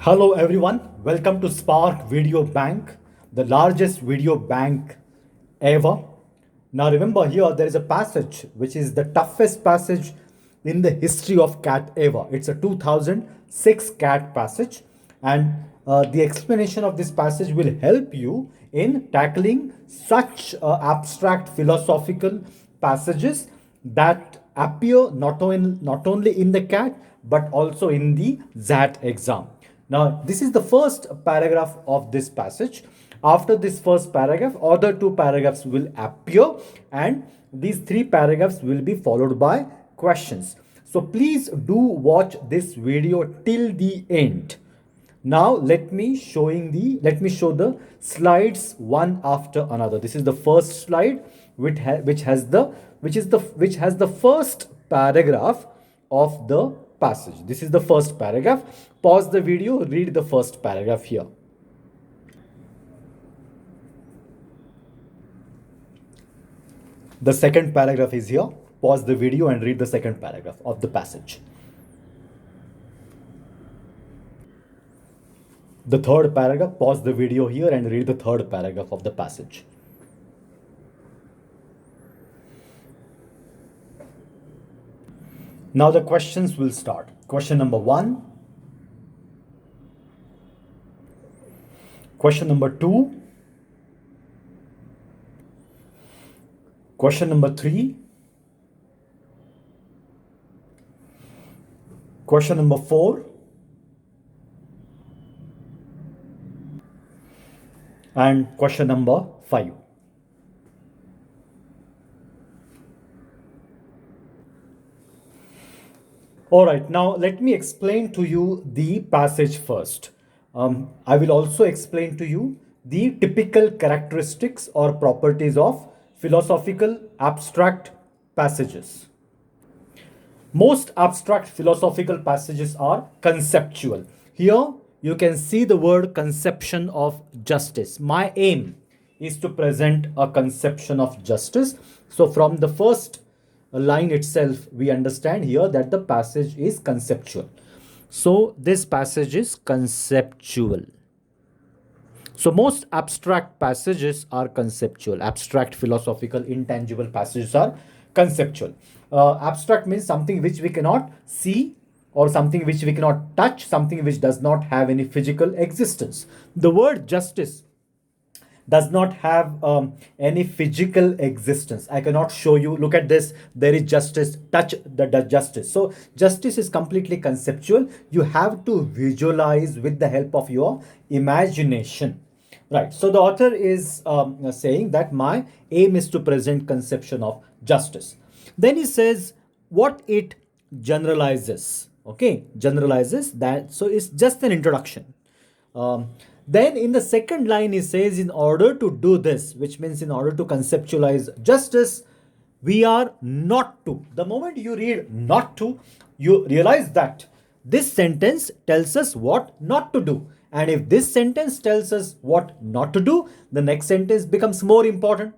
Hello everyone, welcome to Spark Video Bank, the largest video bank ever. Now remember here there is a passage which is the toughest passage in the history of CAT ever. It's a 2006 CAT passage, and the explanation of this passage will help you in tackling such abstract philosophical passages that appear not only in the CAT but also in the XAT exam. Now, this is the first paragraph of this passage. After this first paragraph, other two paragraphs will appear, and these three paragraphs will be followed by questions. So please do watch this video till the end. Now let me show the slides one after another. This is the first slide which has the first paragraph of the passage. This is the first paragraph. Pause the video, read the first paragraph here. The second paragraph is here. Pause the video and read the second paragraph of the passage. The third paragraph, pause the video here and read the third paragraph of the passage. Now the questions will start. Question number 1. Question number 2. Question number 3. Question number 4. And question number 5. All right, now let me explain to you the passage first. I will also explain to you the typical characteristics or properties of philosophical abstract passages. Most abstract philosophical passages are conceptual. Here you can see the word conception of justice. My aim is to present a conception of justice. So from the first line itself, we understand here that the passage is conceptual. So this passage is conceptual. So most abstract passages are conceptual. Abstract philosophical intangible passages are conceptual. Abstract means something which we cannot see, or something which we cannot touch, something which does not have any physical existence. The word justice does not have any physical existence. I cannot show you, look at this, there is justice, touch the justice. So justice is completely conceptual. You have to visualize with the help of your imagination. Right, so the author is saying that my aim is to present conception of justice. Then he says what it generalizes. Okay, generalizes that. So it's just an introduction. Then in the second line, he says, in order to do this, which means in order to conceptualize justice, we are not to. The moment you read not to, you realize that this sentence tells us what not to do. And if this sentence tells us what not to do, the next sentence becomes more important.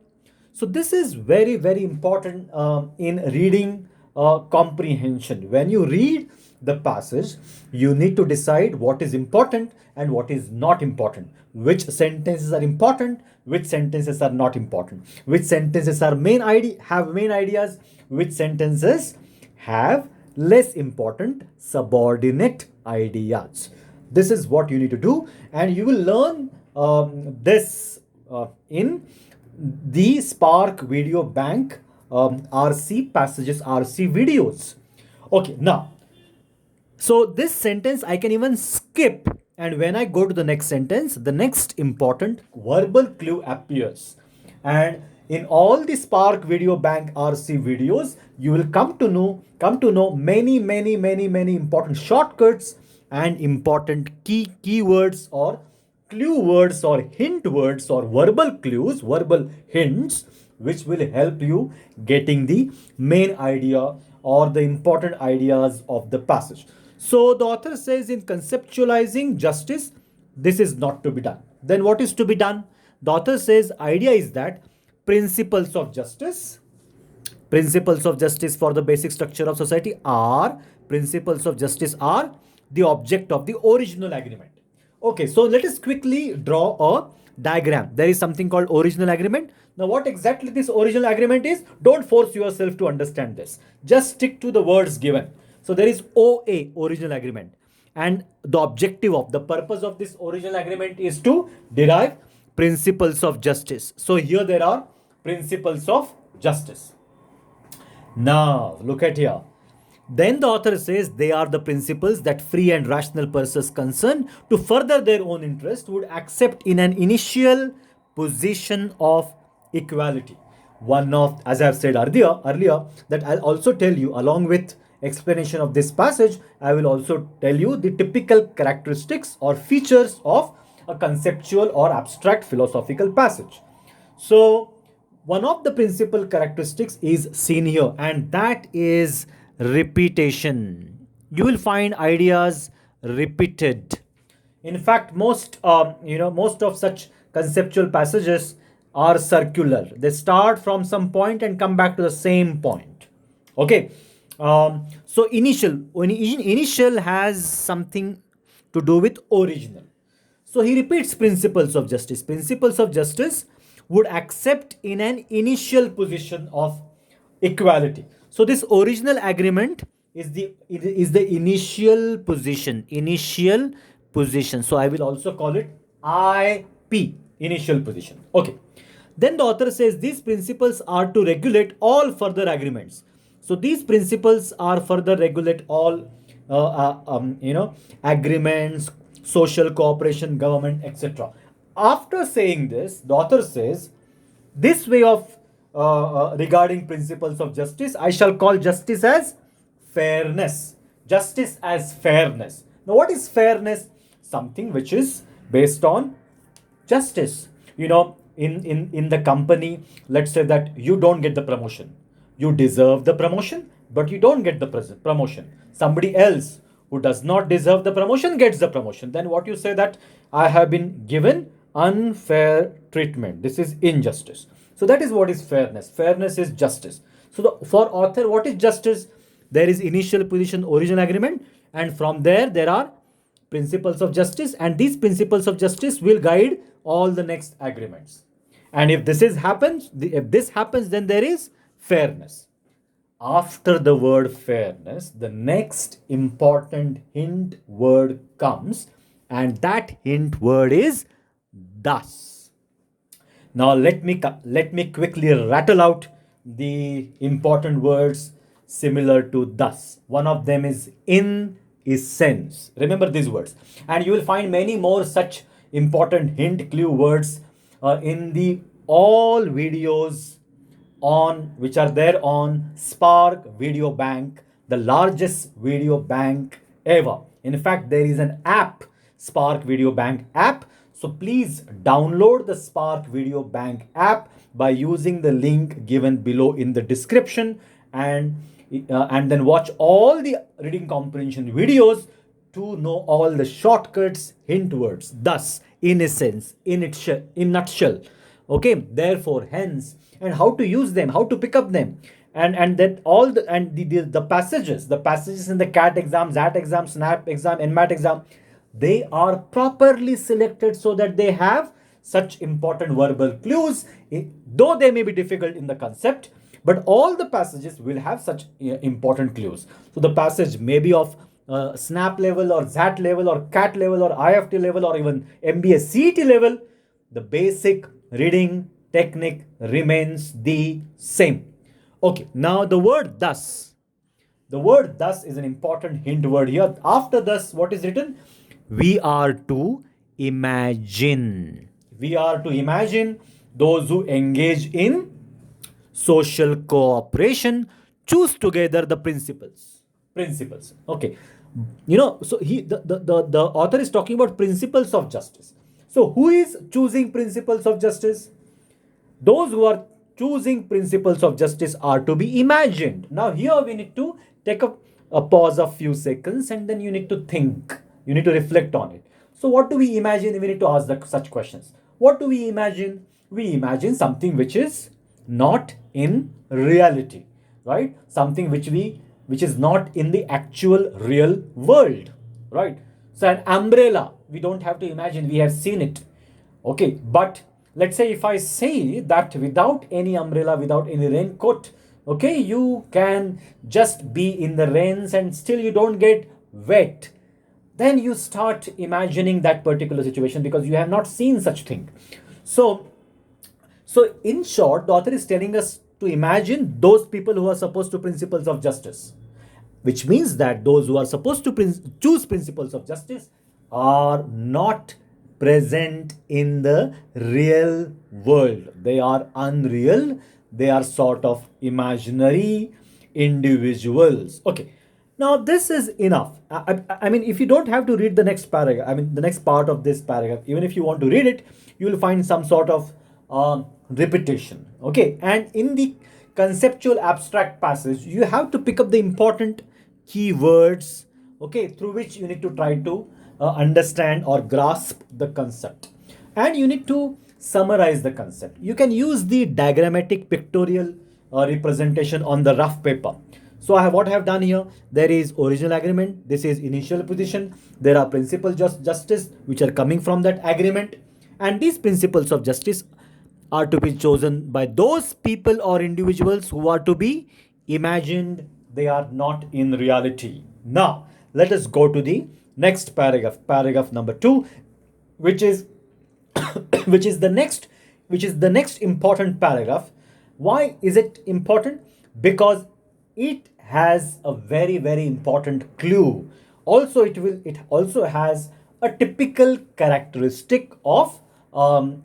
So this is very, very important in reading comprehension. When you read the passage, you need to decide what is important and what is not important. Which sentences are important, which sentences are not important, which sentences are have main ideas, which sentences have less important subordinate ideas. This is what you need to do, and you will learn this in the Spark Video Bank RC passages, RC videos. Okay, now, so this sentence I can even skip, and when I go to the next sentence, the next important verbal clue appears. And in all the Spark Video Bank RC videos, you will come to know many important shortcuts and important keywords or clue words or hint words or verbal clues, verbal hints, which will help you getting the main idea or the important ideas of the passage. So the author says in conceptualizing justice, this is not to be done. Then what is to be done? The author says idea is that principles of justice for the basic structure of society are the object of the original agreement. Okay, so let us quickly draw a diagram. There is something called original agreement. Now, what exactly this original agreement is, don't force yourself to understand this. Just stick to the words given. So there is OA, original agreement. And the objective of the purpose of this original agreement is to derive principles of justice. So here there are principles of justice. Now, look at here. Then the author says they are the principles that free and rational persons concerned to further their own interest would accept in an initial position of equality. One of, as I have said earlier, that I'll also tell you along with explanation of this passage, I will also tell you the typical characteristics or features of a conceptual or abstract philosophical passage. So, one of the principal characteristics is seen here, and that is repetition. You will find ideas repeated. In fact, most of such conceptual passages are circular. They start from some point and come back to the same point. Okay. So initial has something to do with original. So he repeats principles of justice. Principles of justice would accept in an initial position of equality. So this original agreement is the initial position. Initial position. So I will also call it IP, initial position. Okay. Then the author says these principles are to regulate all further agreements. So these principles are further regulate all agreements, social cooperation, government, etc. After saying this, the author says this way of regarding principles of justice, I shall call justice as fairness. Justice as fairness. Now, what is fairness? Something which is based on justice. In the company, let's say that you don't get the promotion. You deserve the promotion, but you don't get the promotion. Somebody else who does not deserve the promotion gets the promotion. Then what you say that I have been given unfair treatment. This is injustice. So that is what is fairness. Fairness is justice. So for author, what is justice? There is initial position, original agreement, and from there are principles of justice, and these principles of justice will guide all the next agreements. And if this happens, then there is fairness. After the word fairness, the next important hint word comes, and that hint word is thus. Now let me quickly rattle out the important words similar to thus. One of them is in essence. Remember these words, and you will find many more such important hint clue words in the all videos on which are there on Spark Video Bank, the largest video bank ever. In fact, there is an app, Spark Video Bank app. So please download the Spark Video Bank app by using the link given below in the description, and then watch all the reading comprehension videos to know all the shortcuts, hint words. Thus, in essence, in nutshell. Okay, therefore, hence, and how to use them, how to pick up them, and that all the passages in the CAT exam, ZAT exam, SNAP exam, NMAT exam, they are properly selected so that they have such important verbal clues, though they may be difficult in the concept, but all the passages will have such important clues. So the passage may be of SNAP level or ZAT level or CAT level or IFT level or even MBA CET level. The basic reading technique remains the same. Okay, now the word thus. The word thus is an important hint word here. After thus, what is written? We are to imagine. We are to imagine those who engage in social cooperation choose together the principles. Okay, so the author is talking about principles of justice. So who is choosing principles of justice? Those who are choosing principles of justice are to be imagined. Now here we need to take a pause of few seconds, and then you need to think, you need to reflect on it. So what do we imagine? We need to ask such questions. What do we imagine? We imagine something which is not in reality, right? Something which is not in the actual real world, right? So an umbrella, we don't have to imagine, we have seen it. Okay, but let's say if I say that without any umbrella, without any raincoat, okay, you can just be in the rains and still you don't get wet. Then you start imagining that particular situation because you have not seen such thing. So in short, the author is telling us to imagine those people who are supposed to principles of justice, which means that those who are supposed to choose principles of justice are not present in the real world. They are unreal. They are sort of imaginary individuals. Okay. Now, this is enough. I mean, if you don't have to read the next paragraph, I mean, the next part of this paragraph, even if you want to read it, you will find some sort of repetition. Okay. And in the conceptual abstract passage, you have to pick up the important keywords, okay, through which you need to try to understand or grasp the concept. And you need to summarize the concept. You can use the diagrammatic pictorial representation on the rough paper. So what I have done here, there is original agreement, this is initial position, there are principles of justice which are coming from that agreement, and these principles of justice are to be chosen by those people or individuals who are to be imagined. They are not in reality. Now let us go to the next paragraph, paragraph number 2, which is which is the next important paragraph. Why is it important? Because it has a very very important clue. Also it also has a typical characteristic of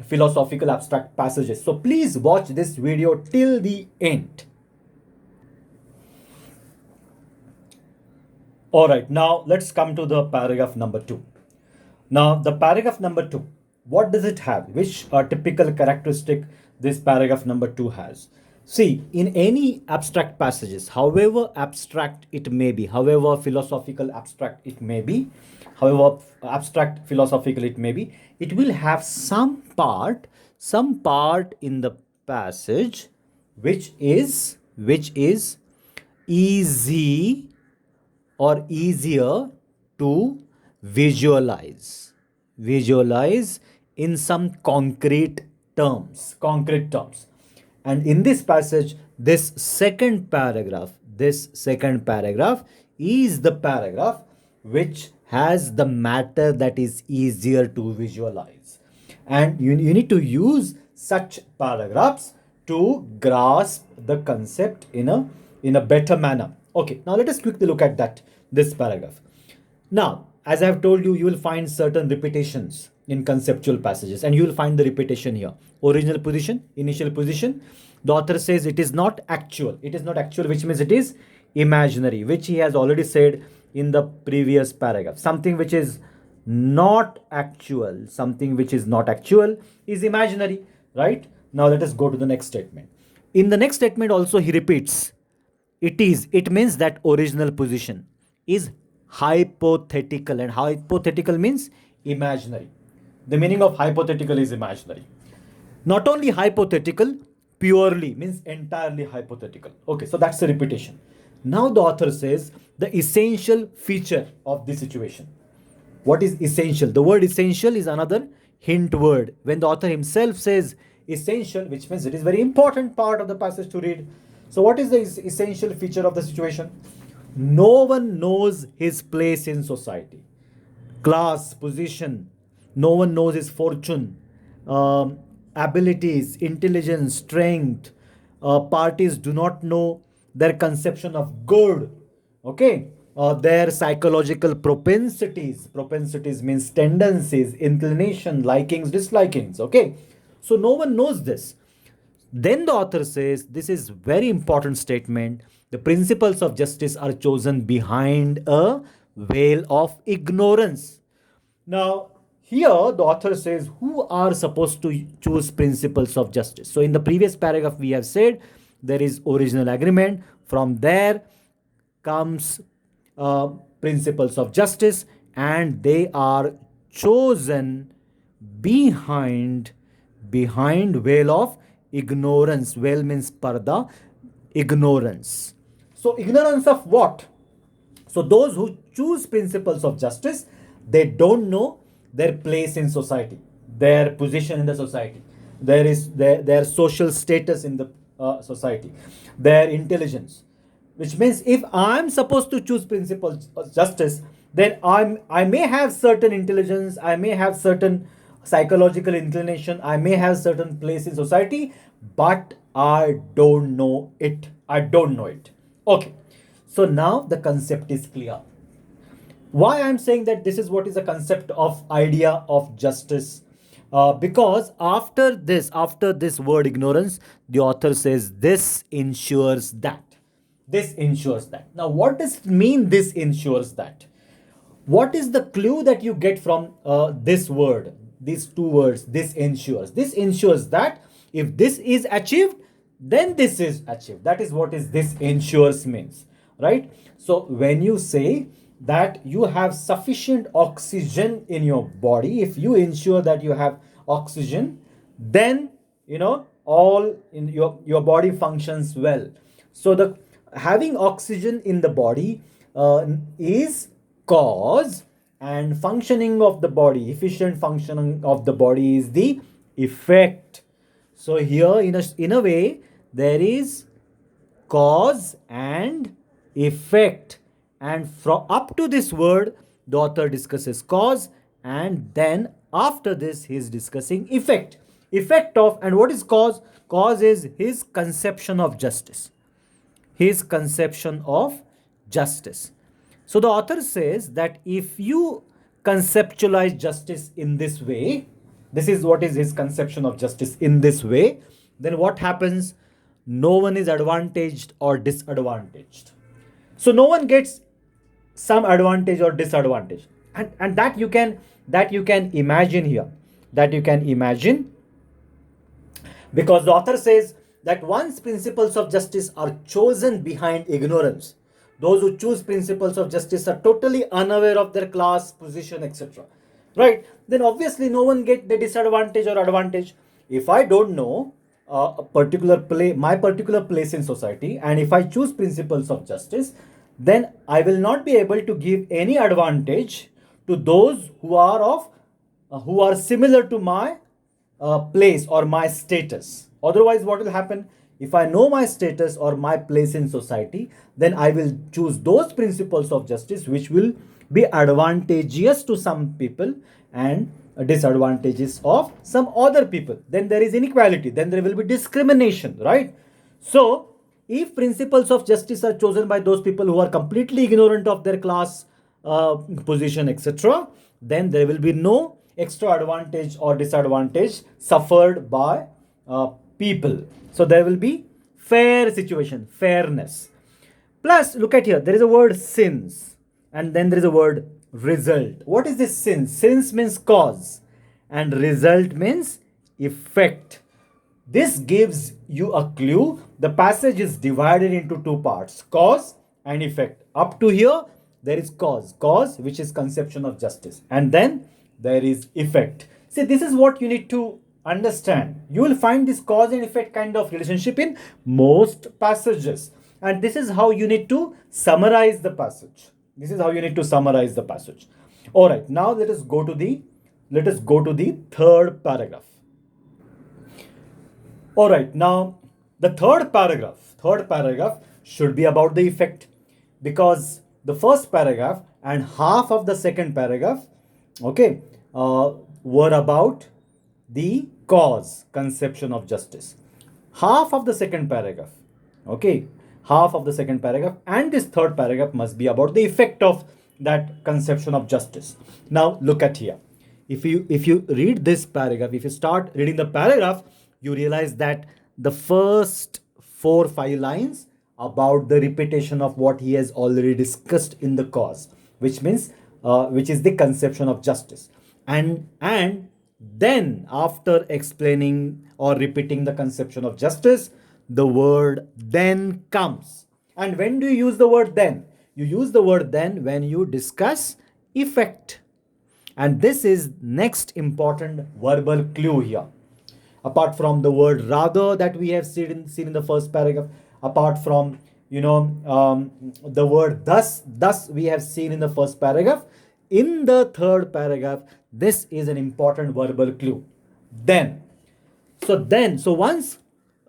philosophical abstract passages. So please watch this video till the end. All right, now let's come to the paragraph number 2. Now, the paragraph number 2, what does it have? Which typical characteristic this paragraph number 2 has? See, in any abstract passages, however abstract it may be, however philosophical abstract it may be, however abstract philosophical it may be, it will have some part in the passage which is easy or easier to visualize in some concrete terms. And in this passage, this second paragraph is the paragraph which has the matter that is easier to visualize, and you need to use such paragraphs to grasp the concept in a better manner. Okay, now let us quickly look at this paragraph. Now, as I have told you, you will find certain repetitions in conceptual passages, and you will find the repetition here. Original position, initial position. The author says it is not actual. It is not actual, which means it is imaginary, which he has already said in the previous paragraph. Something which is not actual, is imaginary, right? Now let us go to the next statement. In the next statement also he repeats it means that original position is hypothetical, and hypothetical means imaginary. The meaning of hypothetical is imaginary. Not only hypothetical, purely means entirely hypothetical. Okay, so that's the repetition. Now the author says the essential feature of this situation. What is essential? The word essential is another hint word. When the author himself says essential, which means it is very important part of the passage to read. So what is the essential feature of the situation? No one knows his place in society. Class, position, no one knows his fortune, abilities, intelligence, strength. Parties do not know their conception of good. Okay, their psychological propensities means tendencies, inclination, likings, dislikings. Okay, so no one knows this. Then the author says this is very important statement. The principles of justice are chosen behind a veil of ignorance. Now, here the author says who are supposed to choose principles of justice. So in the previous paragraph we have said there is original agreement. From there comes principles of justice, and they are chosen behind veil of ignorance. Veil means parda, ignorance. So ignorance of what? So those who choose principles of justice They don't know their place in society, their position in the society, their social status in the society, their intelligence. Which means if I'm supposed to choose principle justice, then I may have certain intelligence, I may have certain psychological inclination, I may have certain place in society, but I don't know it. I don't know it. Okay. So now the concept is clear. Why I'm saying that this is what is the concept of idea of justice, because after this word ignorance, the author says this ensures that, this ensures that. Now what does it mean, this ensures that? What is the clue that you get from this word, these two words, this ensures? This ensures that if this is achieved, then this is achieved. That is what is this ensures means, right? So when you say that you have sufficient oxygen in your body, if you ensure that you have oxygen, then all in your body functions well. So the having oxygen in the body is cause, and functioning of the body, efficient functioning of the body is the effect. So here in a way there is cause and effect, and from up to this word the author discusses cause, and then after this he is discussing effect of. And what is cause? Cause is his conception of justice, his conception of justice. So the author says that if you conceptualize justice in this way, this is what is his conception of justice in this way, then what happens? No one is advantaged or disadvantaged. So no one gets some advantage or disadvantage. And that you can imagine here. That you can imagine, because the author says that once principles of justice are chosen behind ignorance, those who choose principles of justice are totally unaware of their class, position, etc. Right? Then obviously no one get the disadvantage or advantage. If I don't know a particular my particular place in society, and if I choose principles of justice, then I will not be able to give any advantage to those who are similar to my place or my status. Otherwise, what will happen? If I know my status or my place in society, then I will choose those principles of justice which will be advantageous to some people and disadvantages of some other people. Then there is inequality, then there will be discrimination, right? So if principles of justice are chosen by those people who are completely ignorant of their class, position, etc., then there will be no extra advantage or disadvantage suffered by people. So there will be fair situation, fairness. Plus, look at here, there is a word sins, and then there is a word result. What is this sins? Sins means cause, and result means effect. This gives you a clue. The passage is divided into two parts, cause and effect. Up to here, there is cause, which is conception of justice, and then there is effect. See, this is what you need to understand. You will find this cause and effect kind of relationship in most passages, and this is how you need to summarize the passage. This is how you need to summarize the passage. All right, now let us go to the third paragraph. All right, now the third paragraph should be about the effect, because the first paragraph and half of the second paragraph, okay, were about the cause, conception of justice. Half of the second paragraph, okay, half of the second paragraph and this third paragraph must be about the effect of that conception of justice. Now look at here. If you read this paragraph, if you start reading the paragraph, you realize that the first 4-5 lines about the repetition of what he has already discussed in the cause, which means which is the conception of justice, and then after explaining or repeating the conception of justice, the word then comes. And when do you use the word then? You use the word then when you discuss effect. And this is next important verbal clue here. Apart from the word rather that we have seen in the first paragraph, apart from the word thus we have seen in the first paragraph, in the third paragraph, this is an important verbal clue. Then, so once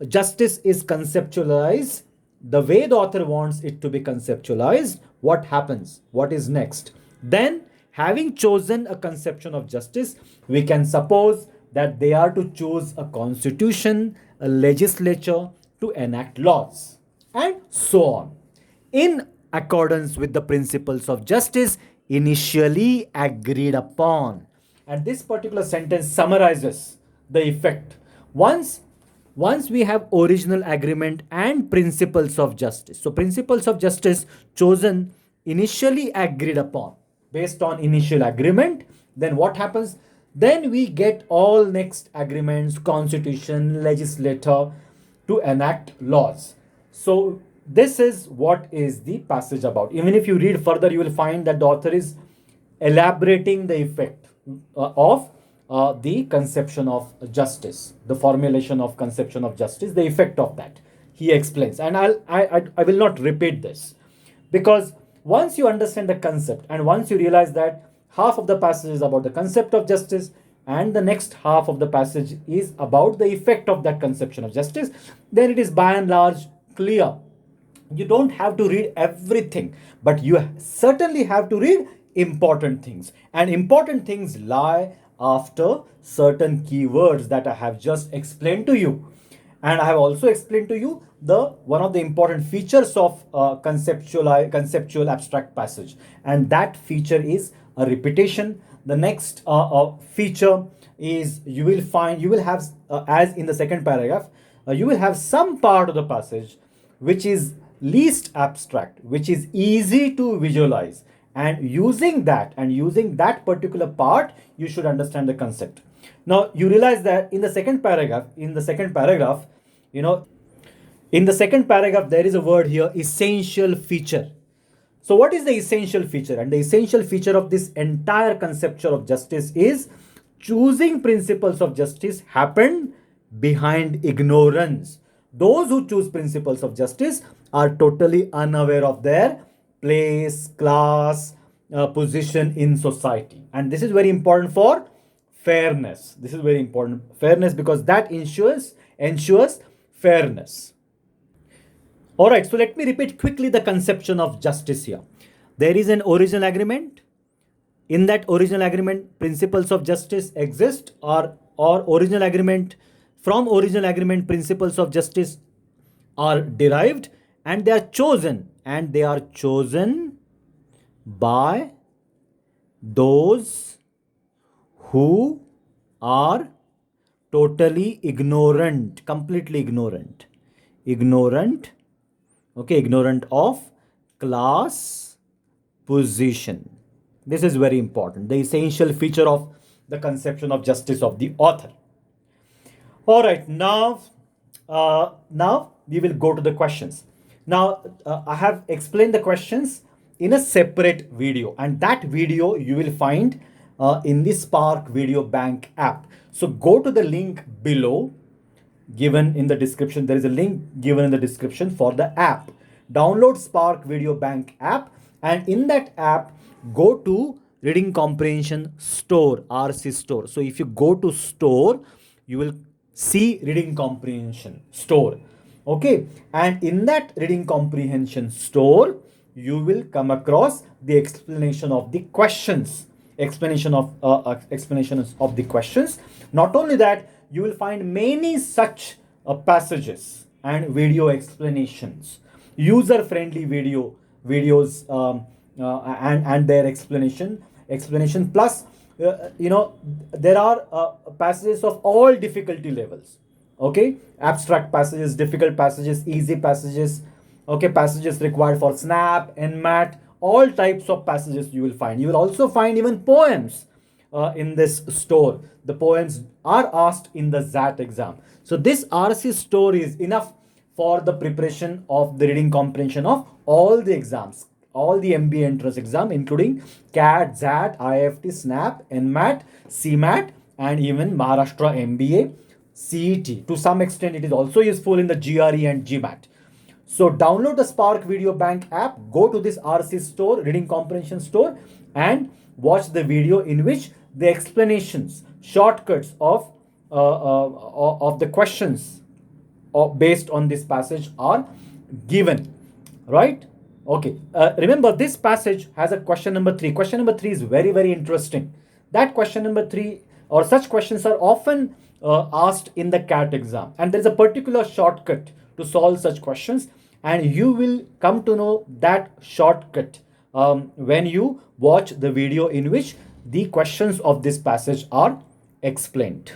justice is conceptualized, the way the author wants it to be conceptualized, what happens? What is next? Then, having chosen a conception of justice, we can suppose that they are to choose a constitution, a legislature to enact laws, and so on, in accordance with the principles of justice initially agreed upon. And this particular sentence summarizes the effect. Once once we have original agreement and principles of justice, so principles of justice chosen initially agreed upon based on initial agreement, then what happens? Then we get all next agreements, constitution, legislator to enact laws. So this is what is the passage about. Even if you read further, you will find that the author is elaborating the effect of the conception of justice, the formulation of conception of justice, the effect of that. He explains, and I will not repeat this, because once you understand the concept and once you realize that half of the passage is about the concept of justice and the next half of the passage is about the effect of that conception of justice, then it is by and large clear. You don't have to read everything, but you certainly have to read important things, and important things lie after certain keywords that I have just explained to you. And I have also explained to you the one of the important features of conceptual abstract passage, and that feature is a repetition. The next feature is you will have as in the second paragraph, you will have some part of the passage which is least abstract, which is easy to visualize, and using that particular part, you should understand the concept. Now you realize that in the second paragraph, you know in the second paragraph there is a word here, essential feature. So what is the essential feature? And the essential feature of this entire conception of justice is choosing principles of justice happened behind ignorance. Those who choose principles of justice are totally unaware of their place, class, position in society. And this is very important for fairness. This is very important. Fairness, because that ensures fairness. All right, so let me repeat quickly the conception of justice here. There is an original agreement. In that original agreement, principles of justice exist, or original agreement, from original agreement, principles of justice are derived, and they are chosen by those who are totally ignorant, completely ignorant, ignorant of class, position. This is very important, the essential feature of the conception of justice of the author. All right, now we will go to the questions. Now I have explained the questions in a separate video, and that video you will find in the Spark Video Bank app. So go to the link below given in the description. There is a link given in the description for the app. Download Spark Video Bank app, and in that app go to Reading Comprehension Store, RC Store. So if you go to store, you will see Reading Comprehension Store. Okay, and in that Reading Comprehension Store, you will come across the explanation of the questions, explanations of the questions. Not only that, you will find many such passages and video explanations, user-friendly videos, and their explanation plus there are passages of all difficulty levels. Okay, abstract passages, difficult passages, easy passages, okay, passages required for SNAP, NMAT, all types of passages you will find. You will also find even poems in this store. The poems are asked in the XAT exam. So this RC store is enough for the preparation of the reading comprehension of all the exams, all the MBA entrance exam, including CAT, XAT, IFT, SNAP, NMAT, CMAT, and even Maharashtra MBA, CET. To some extent, it is also useful in the GRE and GMAT. So download the Spark Video Bank app, go to this RC store, Reading Comprehension Store, and watch the video in which the explanations, shortcuts of the questions based on this passage are given, right? Okay. Remember, this passage has a question number 3. Question number 3 is very, very interesting. That question number 3 or such questions are often asked in the CAT exam, and there's a particular shortcut to solve such questions, and you will come to know that shortcut when you watch the video in which the questions of this passage are explained.